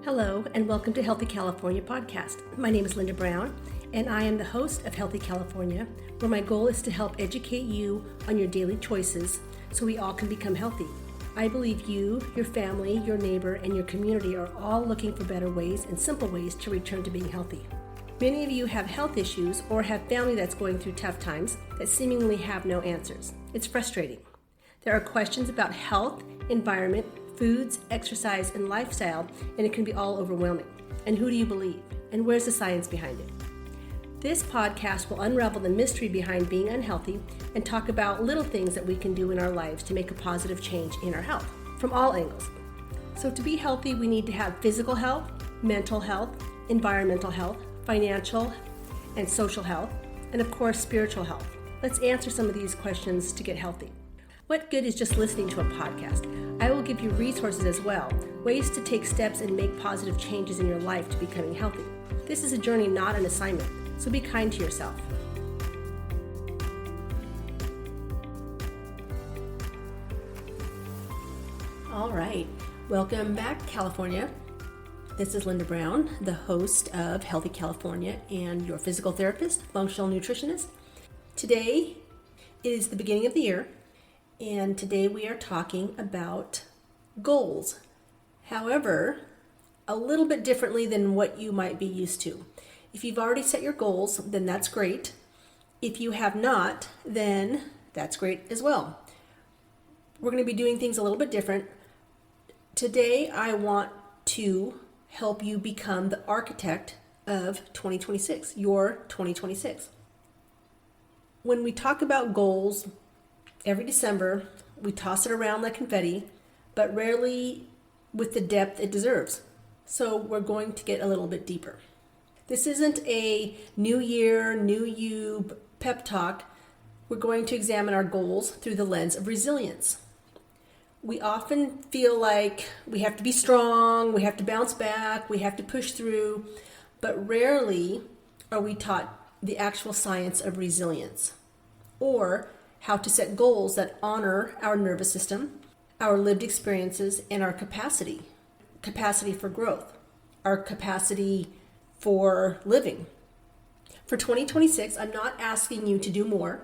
Hello, and welcome to Healthy California podcast. My name is Linda Brown, and I am the host of Healthy California, where my goal is to help educate you on your daily choices so we all can become healthy. I believe you, your family, your neighbor, and your community are all looking for better ways and simple ways to return to being healthy. Many of you have health issues or have family that's going through tough times that seemingly have no answers. It's frustrating. There are questions about health, environment, foods, exercise, and lifestyle, and it can be all overwhelming. And who do you believe? And where's the science behind it? This podcast will unravel the mystery behind being unhealthy and talk about little things that we can do in our lives to make a positive change in our health from all angles. So to be healthy, we need to have physical health, mental health, environmental health, financial and social health, and of course, spiritual health. Let's answer some of these questions to get healthy. What good is just listening to a podcast? I will give you resources as well, ways to take steps and make positive changes in your life to becoming healthy. This is a journey, not an assignment, so be kind to yourself. All right, welcome back, California. This is Linda Brown, the host of Healthy California and your physical therapist, functional nutritionist. Today is the beginning of the year. And today we are talking about goals. However, a little bit differently than what you might be used to. If you've already set your goals, then that's great. If you have not, then that's great as well. We're going to be doing things a little bit different. Today, I want to help you become the architect of 2026, your 2026. When we talk about goals, every December, we toss it around like confetti, but rarely with the depth it deserves. So we're going to get a little bit deeper. This isn't a new year, new you pep talk. We're going to examine our goals through the lens of resilience. We often feel like we have to be strong, we have to bounce back, we have to push through, but rarely are we taught the actual science of resilience, or how to set goals that honor our nervous system, our lived experiences, and our capacity for growth, our capacity for living. For 2026, I'm not asking you to do more.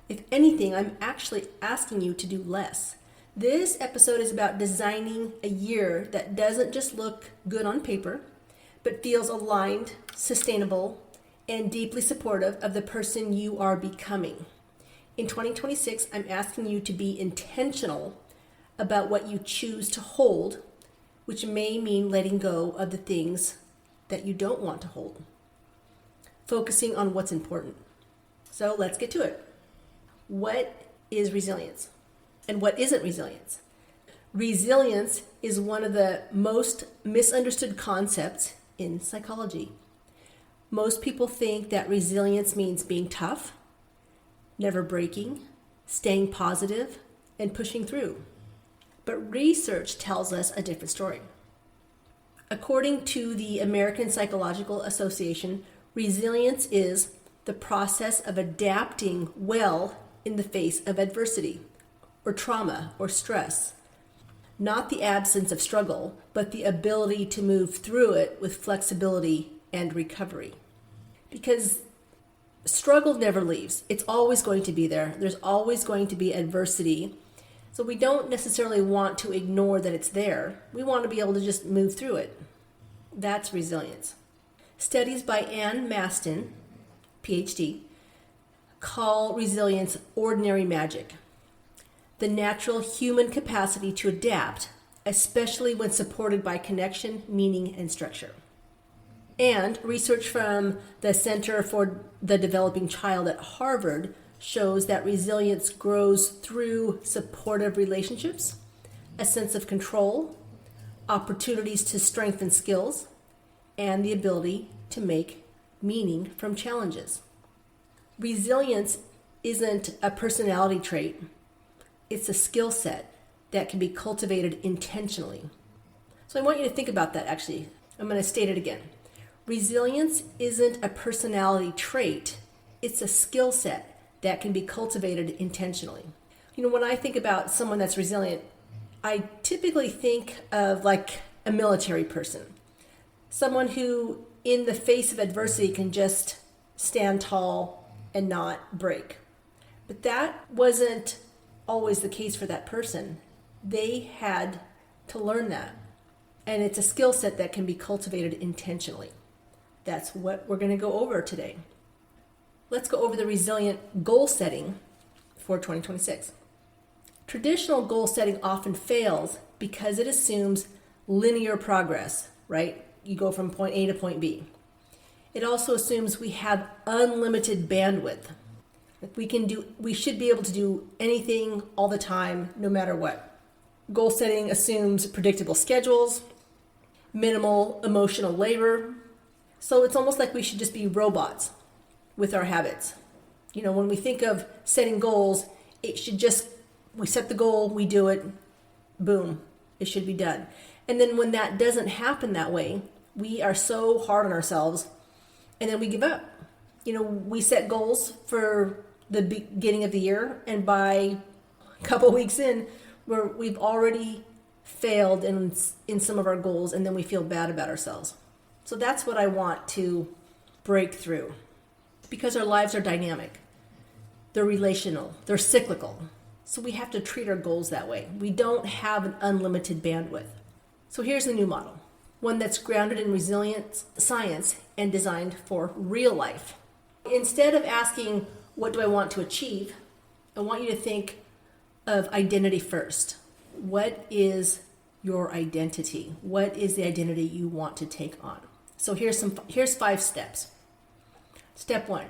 If anything, I'm actually asking you to do less. This episode is about designing a year that doesn't just look good on paper, but feels aligned, sustainable, and deeply supportive of the person you are becoming. In 2026, I'm asking you to be intentional about what you choose to hold, which may mean letting go of the things that you don't want to hold. Focusing on what's important. So let's get to it. What is resilience? And what isn't resilience? Resilience is one of the most misunderstood concepts in psychology. Most people think that resilience means being tough, never breaking, staying positive, and pushing through. But research tells us a different story. According to the American Psychological Association, resilience is the process of adapting well in the face of adversity, or trauma, or stress. Not the absence of struggle, but the ability to move through it with flexibility and recovery. Because struggle never leaves. It's always going to be there. There's always going to be adversity. So we don't necessarily want to ignore that it's there. We want to be able to just move through it. That's resilience. Studies by Ann Maston, PhD, call resilience ordinary magic. The natural human capacity to adapt, especially when supported by connection, meaning, and structure. And research from the Center for the Developing Child at Harvard shows that resilience grows through supportive relationships, a sense of control, opportunities to strengthen skills, and the ability to make meaning from challenges. Resilience isn't a personality trait. It's a skill set that can be cultivated intentionally. So I want you to think about that actually. I'm going to state it again. Resilience isn't a personality trait. It's a skill set that can be cultivated intentionally. You know, when I think about someone that's resilient, I typically think of like a military person. someone who in the face of adversity can just stand tall and not break. But that wasn't always the case for that person. They had to learn that. And it's a skill set that can be cultivated intentionally. That's what we're going to go over today. Let's go over the resilient goal setting for 2026. Traditional goal setting often fails because it assumes linear progress, right? You go from point A to point B. It also assumes we have unlimited bandwidth. We should be able to do anything all the time, no matter what. Goal setting assumes predictable schedules, minimal emotional labor. So it's almost like we should just be robots with our habits. When we think of setting goals, it should just, we set the goal, we do it, boom, it should be done. And then when that doesn't happen that way, we are so hard on ourselves and then we give up. We set goals for the beginning of the year, and by a couple weeks in, we've already failed in some of our goals, and then we feel bad about ourselves. So that's what I want to break through, because our lives are dynamic. They're relational. They're cyclical. So we have to treat our goals that way. We don't have an unlimited bandwidth. So here's the new model, one that's grounded in resilience, science, and designed for real life. Instead of asking, what do I want to achieve? I want you to think of identity first. What is your identity? What is the identity you want to take on? So here's 5 steps. Step 1,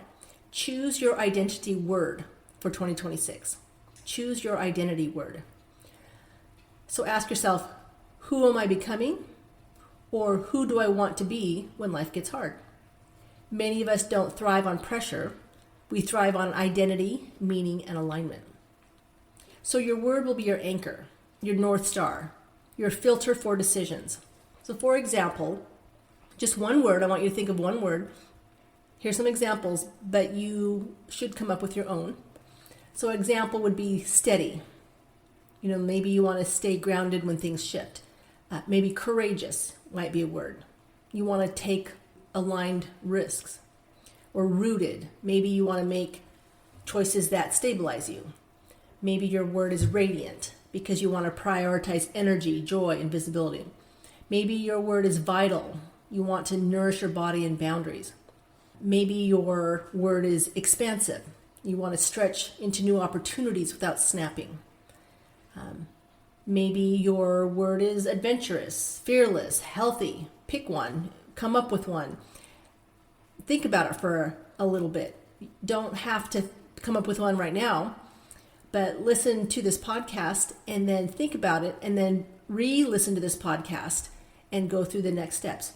choose your identity word for 2026. Choose your identity word. So ask yourself, who am I becoming? Or who do I want to be when life gets hard? Many of us don't thrive on pressure. We thrive on identity, meaning, and alignment. So your word will be your anchor, your North Star, your filter for decisions. So for example, just one word, I want you to think of one word. Here's some examples, but you should come up with your own. So example would be steady. Maybe you want to stay grounded when things shift. Maybe courageous might be a word. You want to take aligned risks. Or rooted. Maybe you want to make choices that stabilize you. Maybe your word is radiant because you want to prioritize energy, joy, and visibility. Maybe your word is vital. You want to nourish your body and boundaries. Maybe your word is expansive. You want to stretch into new opportunities without snapping. Maybe your word is adventurous, fearless, healthy. Pick one. Come up with one. Think about it for a little bit. You don't have to come up with one right now, but listen to this podcast and then think about it and then re-listen to this podcast and go through the next steps.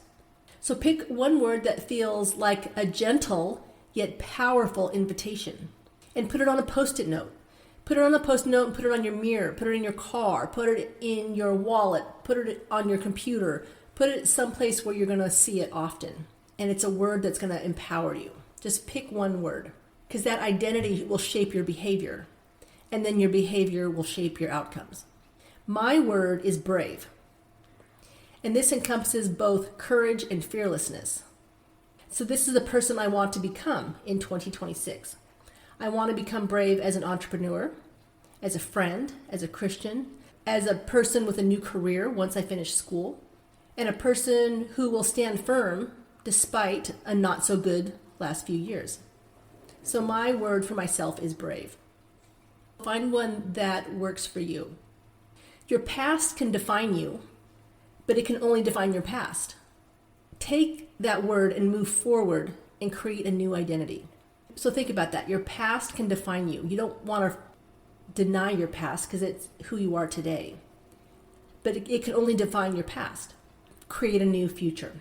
So pick one word that feels like a gentle yet powerful invitation and put it on a Post-it note. Put it on a Post-it note and put it on your mirror, put it in your car, put it in your wallet, put it on your computer, put it someplace where you're going to see it often. And it's a word that's going to empower you. Just pick one word, because that identity will shape your behavior, and then your behavior will shape your outcomes. My word is brave, and this encompasses both courage and fearlessness. So this is the person I want to become in 2026. I want to become brave as an entrepreneur, as a friend, as a Christian, as a person with a new career once I finish school, and a person who will stand firm despite a not so good last few years. So my word for myself is brave. Find one that works for you. Your past can define you, but it can only define your past. Take that word and move forward and create a new identity. So think about that. Your past can define you. You don't want to deny your past because it's who you are today. But it can only define your past. Create a new future.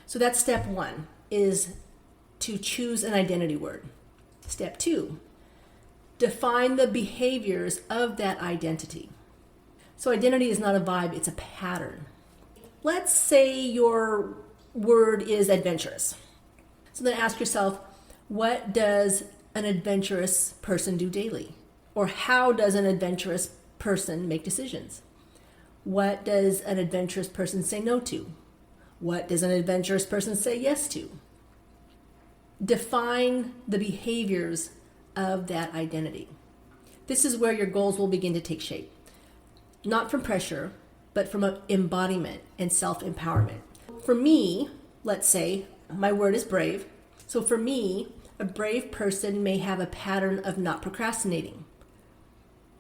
So that's step 1, is to choose an identity word. Step 2, define the behaviors of that identity. So identity is not a vibe, it's a pattern. Let's say your word is adventurous. So then ask yourself, what does an adventurous person do daily? Or how does an adventurous person make decisions? What does an adventurous person say no to? What does an adventurous person say yes to? Define the behaviors of that identity. This is where your goals will begin to take shape. Not from pressure, but from embodiment and self-empowerment. For me, let's say, my word is brave. So for me, a brave person may have a pattern of not procrastinating,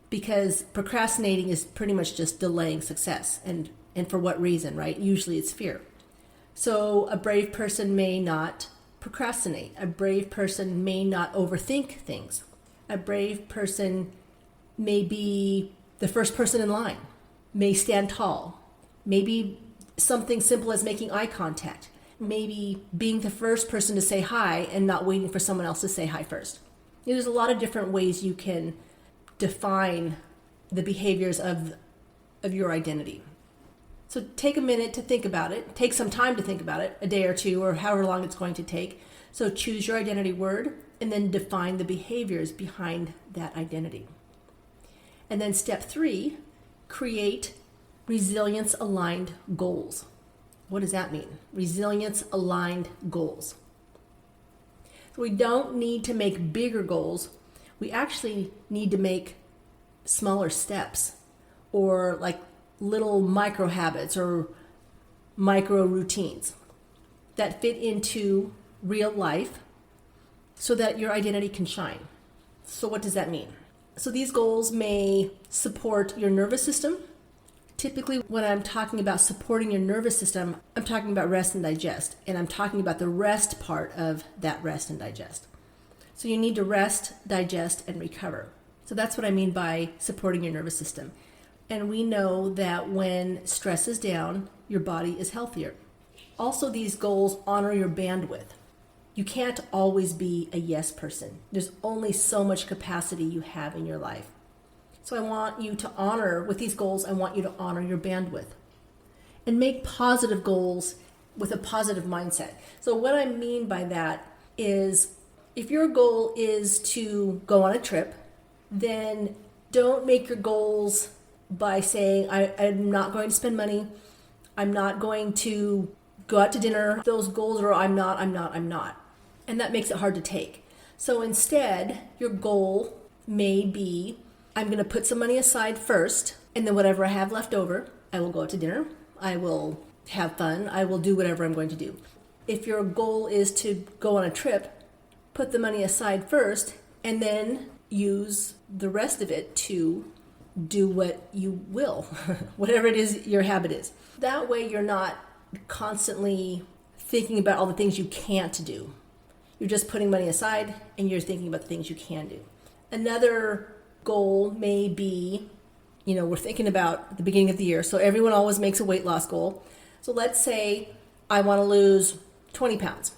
because procrastinating is pretty much just delaying success. And for what reason, right? Usually it's fear. So a brave person may not procrastinate. A brave person may not overthink things. A brave person may be the first person in line, may stand tall, maybe something simple as making eye contact, maybe being the first person to say hi and not waiting for someone else to say hi first. There's a lot of different ways you can define the behaviors of your identity. So take a minute to think about it. Take some time to think about it, a day or two, or however long it's going to take. So choose your identity word and then define the behaviors behind that identity. And then step 3, create resilience-aligned goals. What does that mean? Resilience-aligned goals. So we don't need to make bigger goals. We actually need to make smaller steps, or like little micro habits or micro routines that fit into real life so that your identity can shine. So what does that mean? So these goals may support your nervous system. Typically, when I'm talking about supporting your nervous system, I'm talking about rest and digest, and I'm talking about the rest part of that rest and digest. So you need to rest, digest, and recover. So that's what I mean by supporting your nervous system. And we know that when stress is down, your body is healthier. Also, these goals honor your bandwidth. You can't always be a yes person. There's only so much capacity you have in your life. So I want you to honor, with these goals, I want you to honor your bandwidth and make positive goals with a positive mindset. So what I mean by that is, if your goal is to go on a trip, then don't make your goals by saying, I'm not going to spend money, I'm not going to go out to dinner. Those goals are I'm not. And that makes it hard to take. So instead, your goal may be, I'm going to put some money aside first, and then whatever I have left over, I will go out to dinner, I will have fun, I will do whatever I'm going to do. If your goal is to go on a trip, put the money aside first, and then use the rest of it to do what you will, whatever it is your habit is. That way you're not constantly thinking about all the things you can't do. You're just putting money aside and you're thinking about the things you can do. Another goal may be, we're thinking about the beginning of the year. So everyone always makes a weight loss goal. So let's say I want to lose 20 pounds.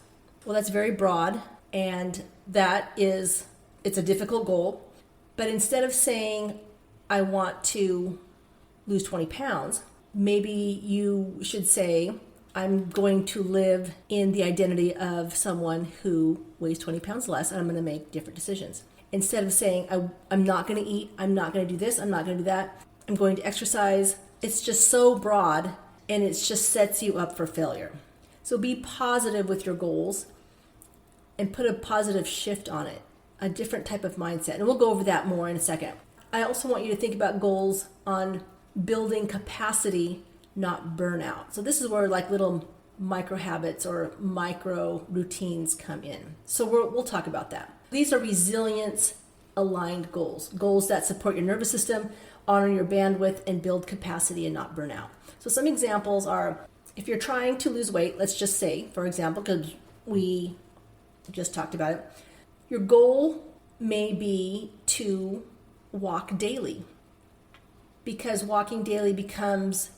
Well, that's very broad, and it's a difficult goal. But instead of saying I want to lose 20 pounds, maybe you should say, I'm going to live in the identity of someone who weighs 20 pounds less, and I'm going to make different decisions. Instead of saying, I'm not going to eat, I'm not going to do this, I'm not going to do that, I'm going to exercise. It's just so broad, and it just sets you up for failure. So be positive with your goals and put a positive shift on it, a different type of mindset. And we'll go over that more in a second. I also want you to think about goals on building capacity, not burnout. So this is where like little micro habits or micro routines come in. So we'll talk about that. These are resilience aligned goals that support your nervous system, honor your bandwidth, and build capacity and not burnout. So some examples are, if you're trying to lose weight, let's just say, for example, because we just talked about it, your goal may be to walk daily, because walking daily becomes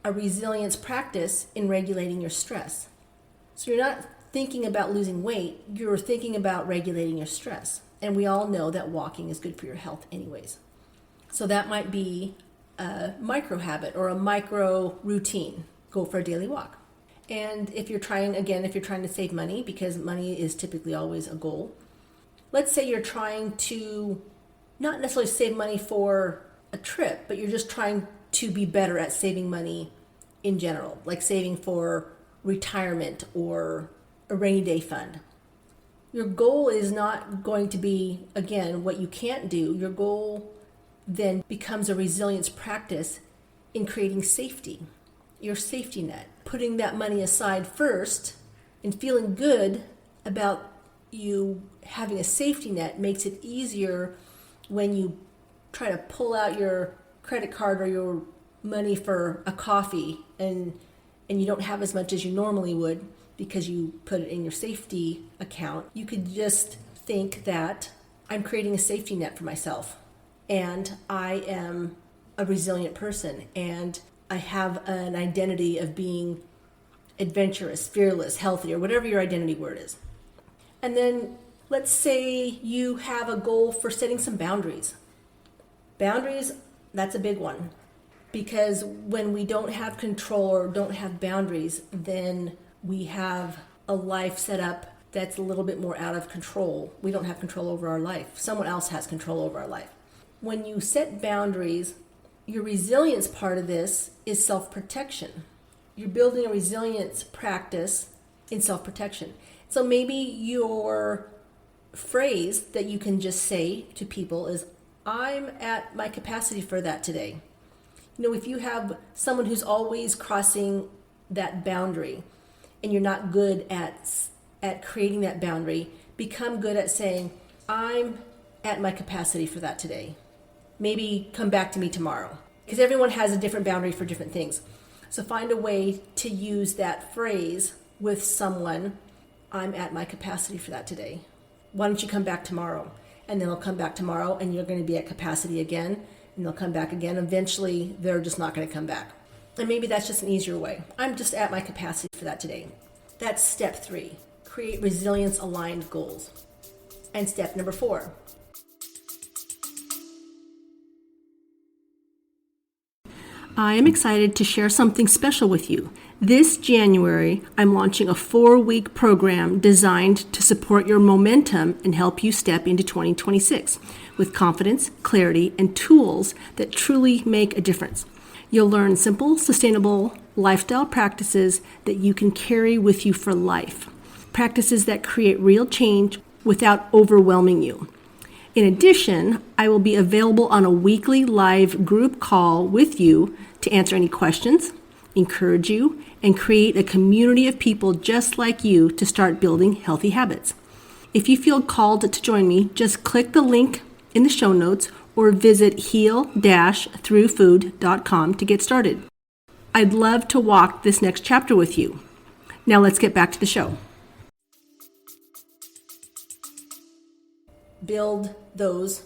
a resilience practice in regulating your stress. So you're not thinking about losing weight, you're thinking about regulating your stress. And we all know that walking is good for your health anyways. So that might be a micro habit or a micro routine. Go for a daily walk. And if you're trying to save money, because money is typically always a goal, let's say you're trying to not necessarily save money for a trip, but you're just trying to be better at saving money in general, like saving for retirement or a rainy day fund. Your goal is not going to be, again, what you can't do. Your goal then becomes a resilience practice in creating safety, your safety net, putting that money aside first and feeling good about you having a safety net makes it easier when you try to pull out your credit card or your money for a coffee and you don't have as much as you normally would because you put it in your safety account. You could just think that I'm creating a safety net for myself and I am a resilient person and I have an identity of being adventurous, fearless, healthy, or whatever your identity word is. And then let's say you have a goal for setting some boundaries. Boundaries, that's a big one. Because when we don't have control or don't have boundaries, then we have a life set up that's a little bit more out of control. We don't have control over our life. Someone else has control over our life. When you set boundaries, your resilience part of this is self-protection. You're building a resilience practice in self-protection. So maybe your phrase that you can just say to people is, I'm at my capacity for that today. You know, if you have someone who's always crossing that boundary and you're not good at creating that boundary, become good at saying, I'm at my capacity for that today. Maybe come back to me tomorrow. Because everyone has a different boundary for different things. So find a way to use that phrase with someone, I'm at my capacity for that today. Why don't you come back tomorrow? And then they'll come back tomorrow and you're going to be at capacity again. And they'll come back again. Eventually, they're just not going to come back. And maybe that's just an easier way. I'm just at my capacity for that today. That's step 3. Create resilience-aligned goals. And step number 4. I am excited to share something special with you. This January, I'm launching a 4-week program designed to support your momentum and help you step into 2026 with confidence, clarity, and tools that truly make a difference. You'll learn simple, sustainable lifestyle practices that you can carry with you for life. Practices that create real change without overwhelming you. In addition, I will be available on a weekly live group call with you to answer any questions, encourage you, and create a community of people just like you to start building healthy habits. If you feel called to join me, just click the link in the show notes or visit heal-throughfood.com to get started. I'd love to walk this next chapter with you. Now let's get back to the show. Build those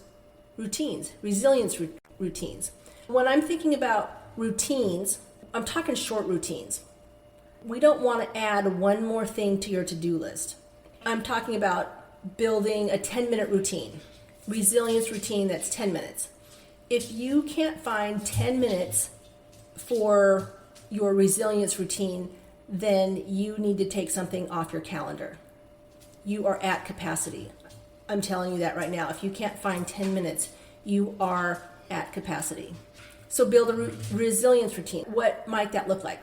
routines, resilience routines. When I'm thinking about routines, I'm talking short routines. We don't want to add one more thing to your to-do list. I'm talking about building a 10-minute routine, resilience routine that's 10 minutes. If you can't find 10 minutes for your resilience routine, then you need to take something off your calendar. You are at capacity. I'm telling you that right now. If you can't find 10 minutes, you are at capacity. So build a resilience routine. What might that look like?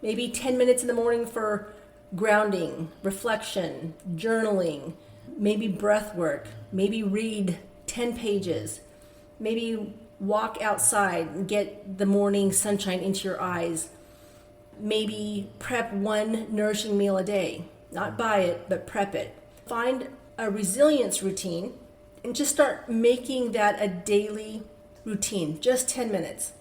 Maybe 10 minutes in the morning for grounding, reflection, journaling, maybe breath work, maybe read 10 pages, maybe walk outside and get the morning sunshine into your eyes, maybe prep one nourishing meal a day. Not buy it, but prep it. Find a resilience routine and just start making that a daily routine, just 10 minutes.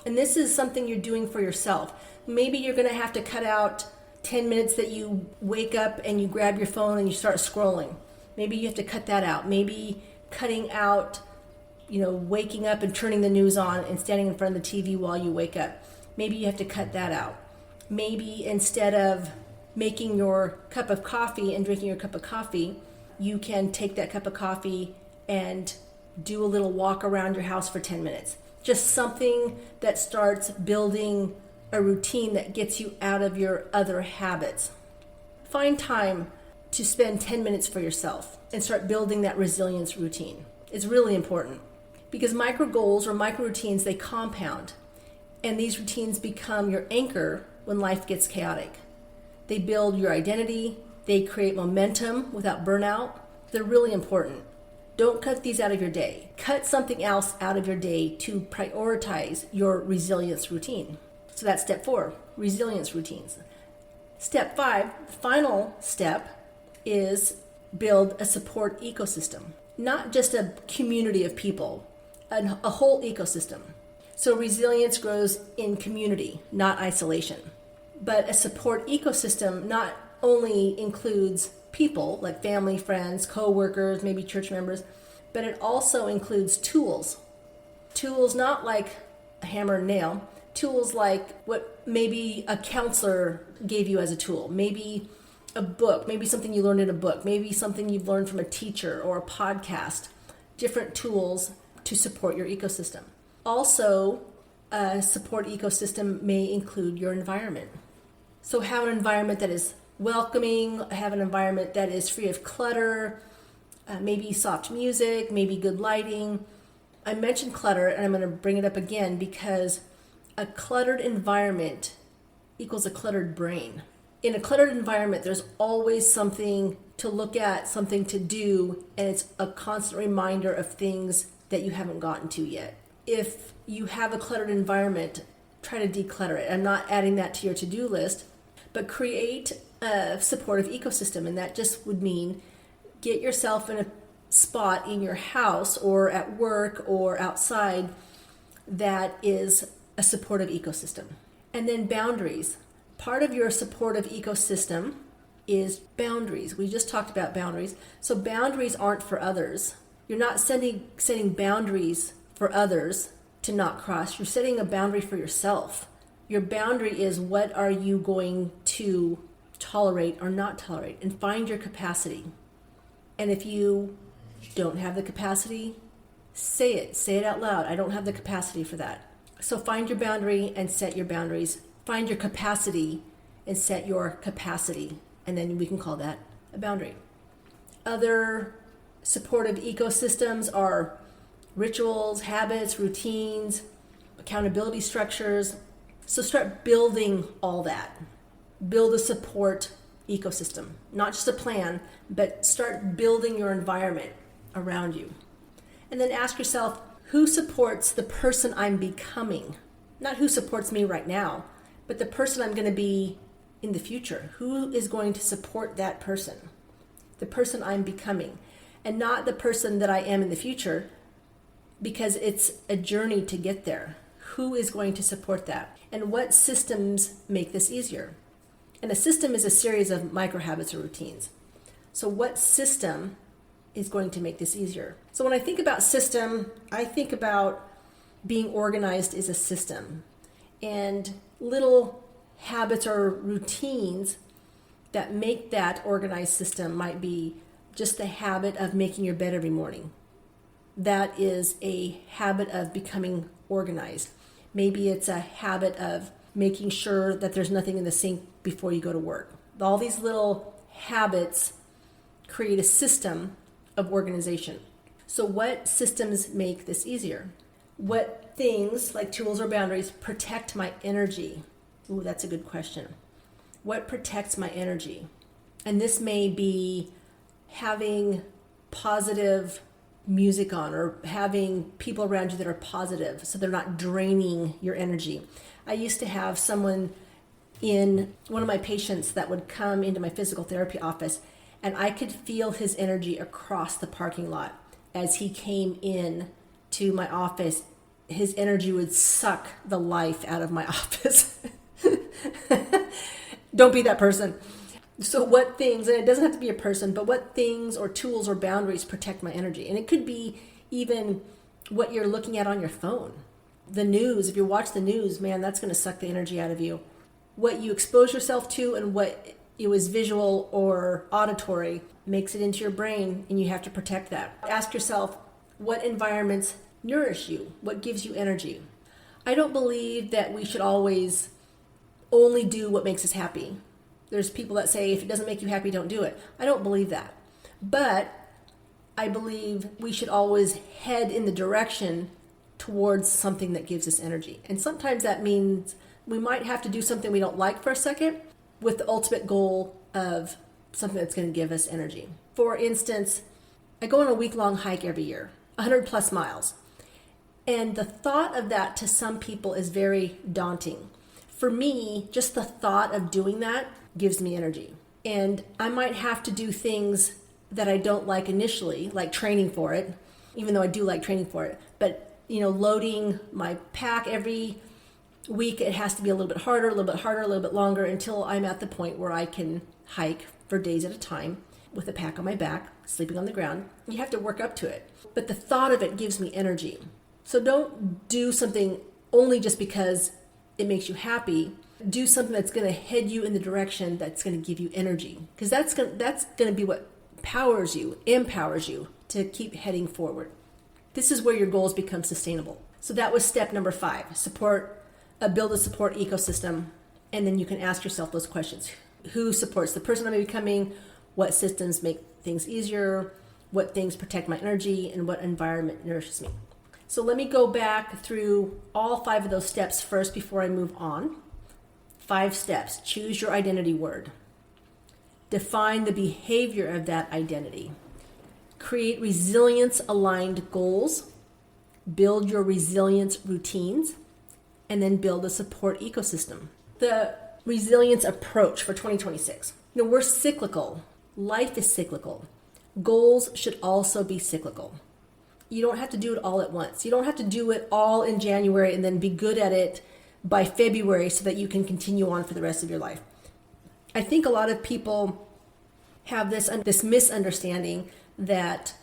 And this is something you're doing for yourself. Maybe you're going to have to cut out 10 minutes that you wake up and you grab your phone and you start scrolling. Maybe you have to cut that out. Maybe cutting out, waking up and turning the news on and standing in front of the TV while you wake up. Maybe you have to cut that out. Maybe instead of making your cup of coffee and drinking your cup of coffee, you can take that cup of coffee and do a little walk around your house for 10 minutes. Just something that starts building a routine that gets you out of your other habits. Find time to spend 10 minutes for yourself and start building that resilience routine. It's really important because micro goals or micro routines, they compound, and these routines become your anchor when life gets chaotic. They build your identity. They create momentum without burnout. They're really important. Don't cut these out of your day. Cut something else out of your day to prioritize your resilience routine. So that's step 4, resilience routines. Step 5, the final step, is build a support ecosystem. Not just a community of people, a whole ecosystem. So resilience grows in community, not isolation. But a support ecosystem not only includes people like family, friends, co-workers, maybe church members, but it also includes tools. Tools not like a hammer and nail, tools like what maybe a counselor gave you as a tool, maybe a book, maybe something you learned in a book, maybe something you've learned from a teacher or a podcast, different tools to support your ecosystem. Also, a support ecosystem may include your environment. So have an environment that is welcoming, have an environment that is free of clutter, maybe soft music, maybe good lighting. I mentioned clutter, and I'm going to bring it up again because a cluttered environment equals a cluttered brain. In a cluttered environment, there's always something to look at, something to do, and it's a constant reminder of things that you haven't gotten to yet. If you have a cluttered environment, try to declutter it. I'm not adding that to your to-do list, but create a supportive ecosystem, and that just would mean get yourself in a spot in your house or at work or outside that is a supportive ecosystem. And then boundaries. Part of your supportive ecosystem is boundaries. We just talked about boundaries. So boundaries aren't for others. You're not setting boundaries for others to not cross. You're setting a boundary for yourself. Your boundary is what are you going to tolerate or not tolerate, and find your capacity. And if you don't have the capacity, say it out loud. I don't have the capacity for that. So find your boundary and set your boundaries. Find your capacity and set your capacity. And then we can call that a boundary. Other supportive ecosystems are rituals, habits, routines, accountability structures. So start building all that. Build a support ecosystem, not just a plan, but start building your environment around you. And then ask yourself, who supports the person I'm becoming? Not who supports me right now, but the person I'm going to be in the future. Who is going to support that person? The person I'm becoming, and not the person that I am in the future, because it's a journey to get there. Who is going to support that? And what systems make this easier? And a system is a series of micro habits or routines. So what system is going to make this easier? So when I think about system, I think about being organized is a system. And little habits or routines that make that organized system might be just the habit of making your bed every morning. That is a habit of becoming organized. Maybe it's a habit of making sure that there's nothing in the sink before you go to work. All these little habits create a system of organization. So what systems make this easier? What things, like tools or boundaries, protect my energy? Ooh, that's a good question. What protects my energy? And this may be having positive music on, or having people around you that are positive so they're not draining your energy. I used to have someone in one of my patients that would come into my physical therapy office, and I could feel his energy across the parking lot as he came in to my office. His energy would suck the life out of my office. Don't be that person. So what things, and it doesn't have to be a person, but what things or tools or boundaries protect my energy? And it could be even what you're looking at on your phone. The news, if you watch the news, man, that's going to suck the energy out of you. What you expose yourself to and what it was visual or auditory makes it into your brain, and you have to protect that. Ask yourself, what environments nourish you? What gives you energy? I don't believe that we should always only do what makes us happy. There's people that say, if it doesn't make you happy, don't do it. I don't believe that. But I believe we should always head in the direction towards something that gives us energy. And sometimes that means we might have to do something we don't like for a second, with the ultimate goal of something that's going to give us energy. For instance, I go on a week-long hike every year, 100 plus miles. And the thought of that to some people is very daunting. For me, just the thought of doing that gives me energy. And I might have to do things that I don't like initially, like training for it, even though I do like training for it. But, loading my pack every week, it has to be a little bit harder, a little bit longer until I'm at the point where I can hike for days at a time with a pack on my back, sleeping on the ground. You have to work up to it. But the thought of it gives me energy. So don't do something only just because it makes you happy. Do something that's going to head you in the direction that's going to give you energy. Because that's going to be what empowers you to keep heading forward. This is where your goals become sustainable. So that was step number 5. Build a support ecosystem. And then you can ask yourself those questions. Who supports the person I'm becoming? What systems make things easier? What things protect my energy? And what environment nourishes me? So let me go back through all 5 of those steps first before I move on. 5 steps. Choose your identity word. Define the behavior of that identity. Create resilience-aligned goals. Build your resilience routines. And then build a support ecosystem. The resilience approach for 2026. We're cyclical. Life is cyclical. Goals should also be cyclical. You don't have to do it all at once. You don't have to do it all in January and then be good at it by February so that you can continue on for the rest of your life. I think a lot of people have this misunderstanding that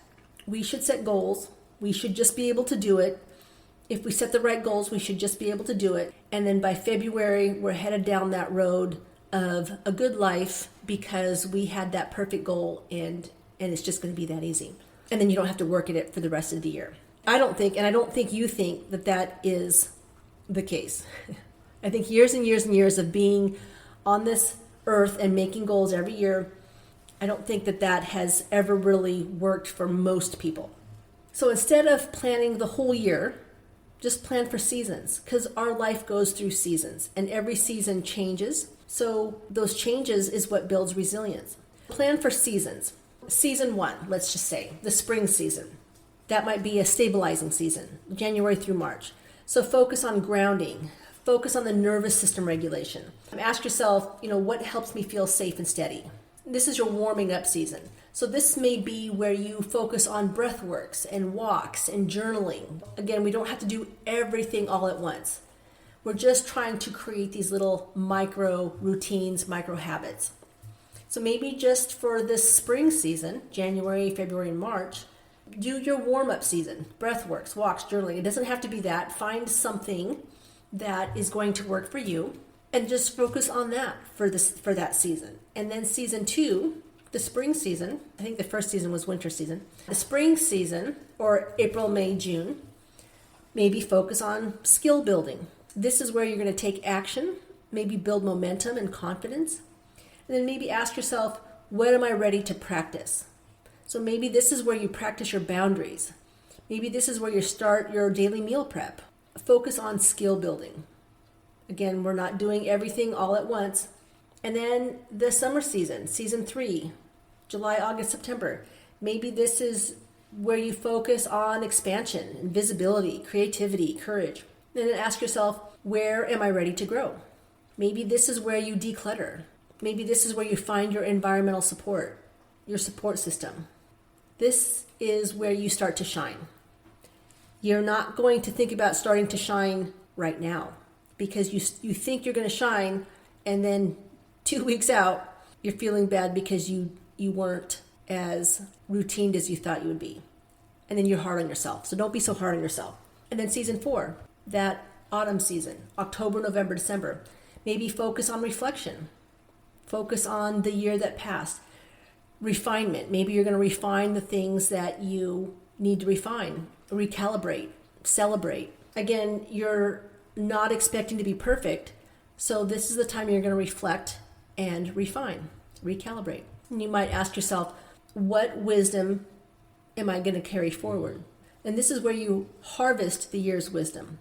we should set goals. We should just be able to do it. If we set the right goals, we should just be able to do it. And then by February, we're headed down that road of a good life because we had that perfect goal and it's just going to be that easy. And then you don't have to work at it for the rest of the year. I don't think you think that is the case. I think years and years and years of being on this earth and making goals every year, I don't think that has ever really worked for most people. So instead of planning the whole year, just plan for seasons, because our life goes through seasons and every season changes. So those changes is what builds resilience. Plan for seasons. Season 1, let's just say, the spring season. That might be a stabilizing season, January through March. So focus on grounding. Focus on the nervous system regulation. Ask yourself, what helps me feel safe and steady? This is your warming up season. So this may be where you focus on breath works and walks and journaling. Again, we don't have to do everything all at once. We're just trying to create these little micro routines, micro habits. So maybe just for this spring season, January, February, and March, do your warm-up season, breath works, walks, journaling. It doesn't have to be that. Find something that is going to work for you and just focus on that for that season. And then season 2, the spring season, I think the first season was winter season. The spring season, or April, May, June, maybe focus on skill building. This is where you're going to take action, maybe build momentum and confidence. And then maybe ask yourself, what am I ready to practice? So maybe this is where you practice your boundaries. Maybe this is where you start your daily meal prep. Focus on skill building. Again, we're not doing everything all at once. And then the summer season, season 3, July, August, September. Maybe this is where you focus on expansion, and visibility, creativity, courage. And then ask yourself, where am I ready to grow? Maybe this is where you declutter. Maybe this is where you find your environmental support, your support system. This is where you start to shine. You're not going to think about starting to shine right now because you think you're going to shine, and then 2 weeks out, you're feeling bad because you weren't as routine as you thought you would be. And then you're hard on yourself. So don't be so hard on yourself. And then season 4, that autumn season, October, November, December, maybe focus on reflection. Focus on the year that passed. Refinement. Maybe you're going to refine the things that you need to refine, recalibrate, celebrate. Again, you're not expecting to be perfect, so this is the time you're going to reflect and refine, recalibrate. And you might ask yourself, what wisdom am I going to carry forward? And this is where you harvest the year's wisdom.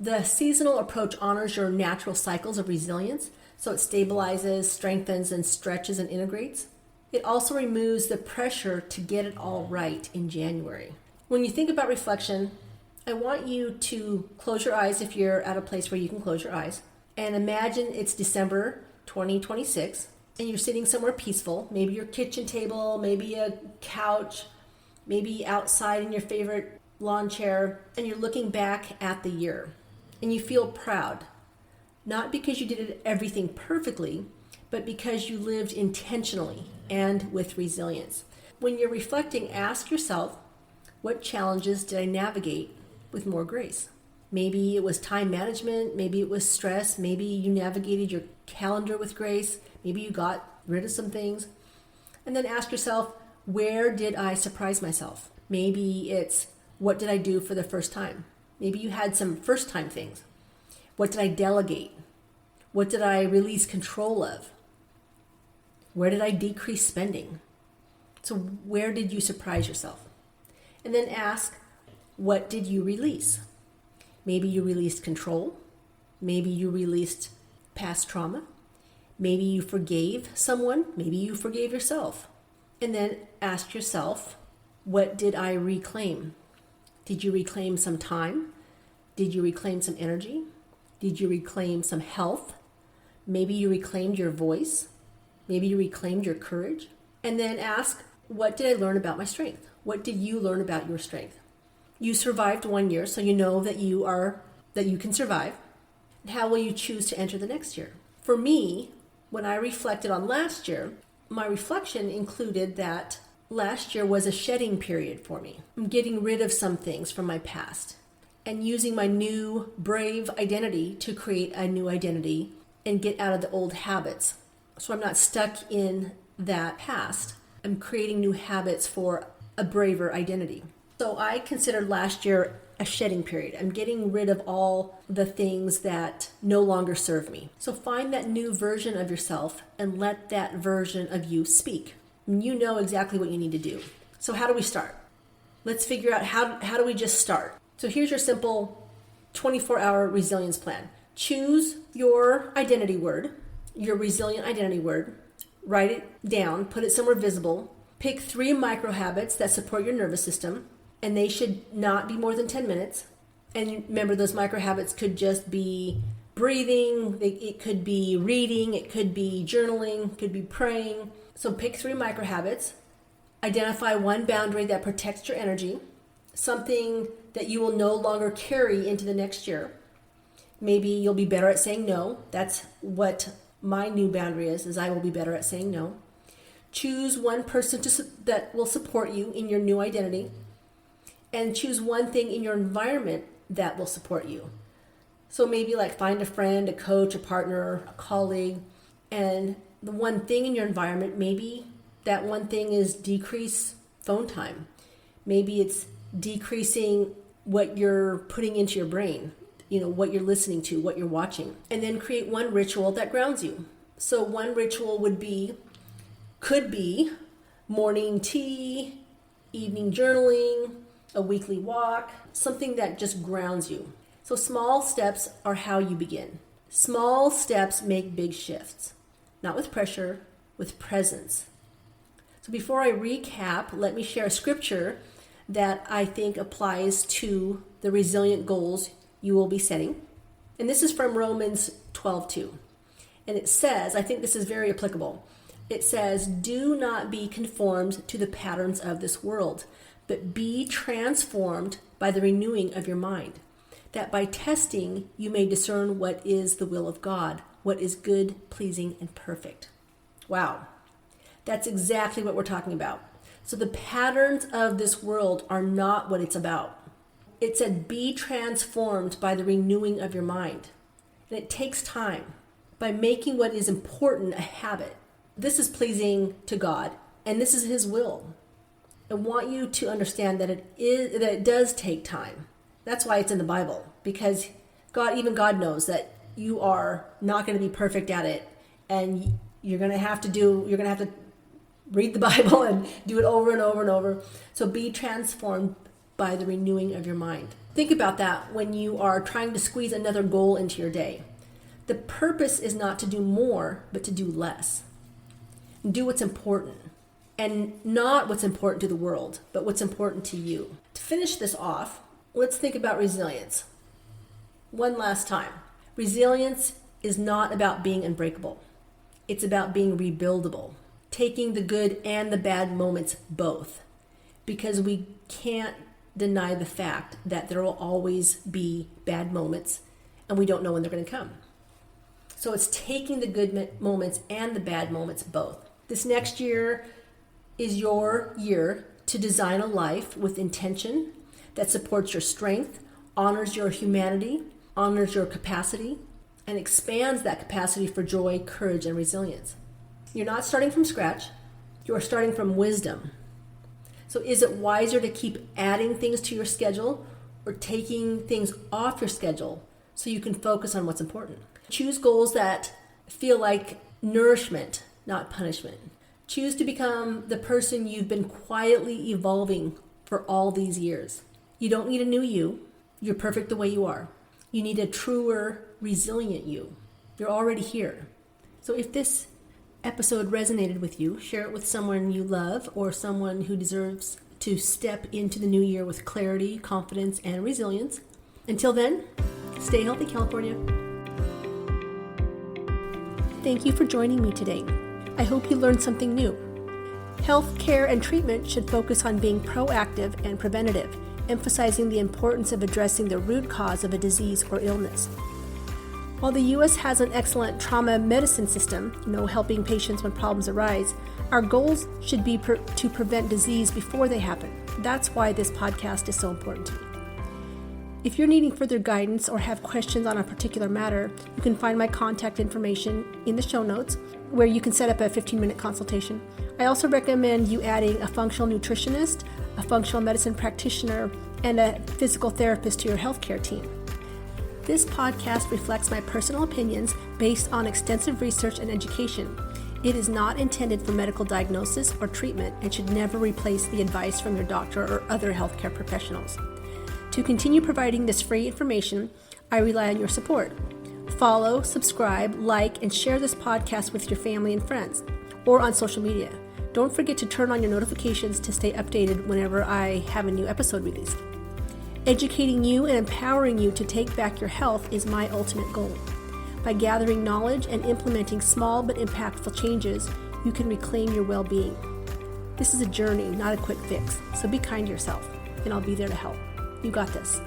The seasonal approach honors your natural cycles of resilience, so it stabilizes, strengthens, and stretches and integrates. It also removes the pressure to get it all right in January. When you think about reflection, I want you to close your eyes if you're at a place where you can close your eyes, and imagine it's December 2026 and you're sitting somewhere peaceful, maybe your kitchen table, maybe a couch, maybe outside in your favorite lawn chair, and you're looking back at the year and you feel proud, not because you did everything perfectly, but because you lived intentionally and with resilience. When you're reflecting, ask yourself, what challenges did I navigate with more grace? Maybe it was time management, maybe it was stress, maybe you navigated your calendar with grace, maybe you got rid of some things. And then ask yourself, where did I surprise myself? Maybe it's, what did I do for the first time? Maybe you had some first time things. What did I delegate? What did I release control of? Where did I decrease spending? So where did you surprise yourself? And then ask, what did you release? Maybe you released control. Maybe you released past trauma. Maybe you forgave someone. Maybe you forgave yourself. And then ask yourself, what did I reclaim? Did you reclaim some time? Did you reclaim some energy? Did you reclaim some health? Maybe you reclaimed your voice. Maybe you reclaimed your courage. And then ask, what did I learn about my strength? What did you learn about your strength? You survived 1 year, so you know that you can survive. How will you choose to enter the next year? For me, when I reflected on last year, my reflection included that last year was a shedding period for me. I'm getting rid of some things from my past and using my new brave identity to create a new identity and get out of the old habits. So I'm not stuck in that past. I'm creating new habits for a braver identity. So I considered last year a shedding period. I'm getting rid of all the things that no longer serve me. So find that new version of yourself and let that version of you speak. And you know exactly what you need to do. So how do we start? Let's figure out how do we just start? So here's your simple 24-hour resilience plan. Choose your identity word, your resilient identity word, write it down, put it somewhere visible, pick 3 micro habits that support your nervous system, and they should not be more than 10 minutes. And remember, those micro habits could just be breathing, it could be reading, it could be journaling, it could be praying. So pick 3 micro habits, identify one boundary that protects your energy, something that you will no longer carry into the next year. Maybe you'll be better at saying no. That's what my new boundary is I will be better at saying no. Choose one person that will support you in your new identity, and choose one thing in your environment that will support you. So maybe like find a friend, a coach, a partner, a colleague, and the one thing in your environment, maybe that one thing is decrease phone time. Maybe it's decreasing what you're putting into your brain, what you're listening to, what you're watching. And then create one ritual that grounds you. So one ritual could be morning tea, evening journaling, a weekly walk, something that just grounds you. So small steps are how you begin. Small steps make big shifts, not with pressure, with presence. So before I recap, let me share a scripture that I think applies to the resilient goals you will be setting. And this is from Romans 12:2. And it says, I think this is very applicable. It says, do not be conformed to the patterns of this world, but be transformed by the renewing of your mind, that by testing you may discern what is the will of God, what is good, pleasing, and perfect. Wow, that's exactly what we're talking about. So the patterns of this world are not what it's about. It said, be transformed by the renewing of your mind. And it takes time. By making what is important a habit. This is pleasing to God, and this is His will. I want you to understand that it does take time. That's why it's in the Bible, because even God knows that you are not going to be perfect at it, and you're going to have to read the Bible and do it over and over and over. So be transformed by the renewing of your mind. Think about that when you are trying to squeeze another goal into your day. The purpose is not to do more, but to do less. Do what's important, and not what's important to the world, but what's important to you. To finish this off, let's think about resilience. One last time. Resilience is not about being unbreakable. It's about being rebuildable, taking the good and the bad moments both, because we can't deny the fact that there will always be bad moments and we don't know when they're going to come. So it's taking the good moments and the bad moments both. This next year is your year to design a life with intention that supports your strength, honors your humanity, honors your capacity, and expands that capacity for joy, courage, and resilience. You're not starting from scratch. You're starting from wisdom. So is it wiser to keep adding things to your schedule or taking things off your schedule so you can focus on what's important? Choose goals that feel like nourishment, not punishment. Choose to become the person you've been quietly evolving for all these years. You don't need a new you. You're perfect the way you are. You need a truer, resilient you. You're already here. So if this episode resonated with you, share it with someone you love or someone who deserves to step into the new year with clarity, confidence, and resilience. Until then, stay healthy, California. Thank you for joining me today. I hope you learned something new. Health care and treatment should focus on being proactive and preventative, emphasizing the importance of addressing the root cause of a disease or illness. While the U.S. has an excellent trauma medicine system, helping patients when problems arise, our goals should be to prevent disease before they happen. That's why this podcast is so important to me. If you're needing further guidance or have questions on a particular matter, you can find my contact information in the show notes, where you can set up a 15-minute consultation. I also recommend you adding a functional nutritionist, a functional medicine practitioner, and a physical therapist to your healthcare team. This podcast reflects my personal opinions based on extensive research and education. It is not intended for medical diagnosis or treatment and should never replace the advice from your doctor or other healthcare professionals. To continue providing this free information, I rely on your support. Follow, subscribe, like, and share this podcast with your family and friends, or on social media. Don't forget to turn on your notifications to stay updated whenever I have a new episode released. Educating you and empowering you to take back your health is my ultimate goal. By gathering knowledge and implementing small but impactful changes, you can reclaim your well-being. This is a journey, not a quick fix, so be kind to yourself, and I'll be there to help. You got this.